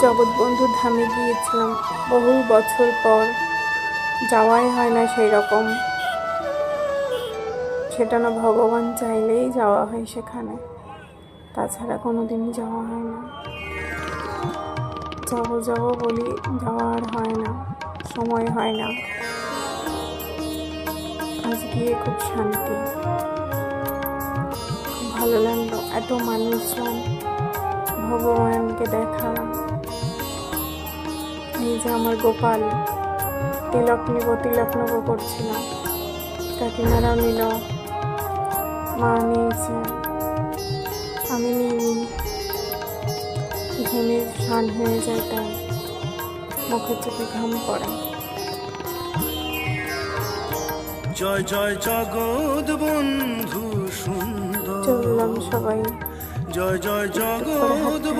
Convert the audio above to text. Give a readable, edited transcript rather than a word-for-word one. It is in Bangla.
জগৎবন্ধু ধামে গিয়েছিলাম বহু বছর পর, যাওয়াই হয় না সেই রকম। সেটা না ভগবান চাইলেই যাওয়া হয় সেখানে, তাছাড়া কোনোদিনই যাওয়া হয় না। যাবো বলি, যাওয়া আর হয় না, সময় হয় না। আজ গিয়ে খুব শান্তি, খুব ভালো লাগলো। এত মানুষজন, ভগবানকে দেখা। এই যে আমার গোপাল, তিলক নেবো করছিলাম, কাকিমারাও নিল, মা নিয়েছে, আমি নিইনি। ঘেমে স্নান হয়ে যায়, তাই মুখের চোখে ঘাম পড়ে। জয় জয় জগৎ বন্ধু সুন্দর, চললাম সবাই, জয় জয় করে হাঁটতে জগৎ হাঁটতে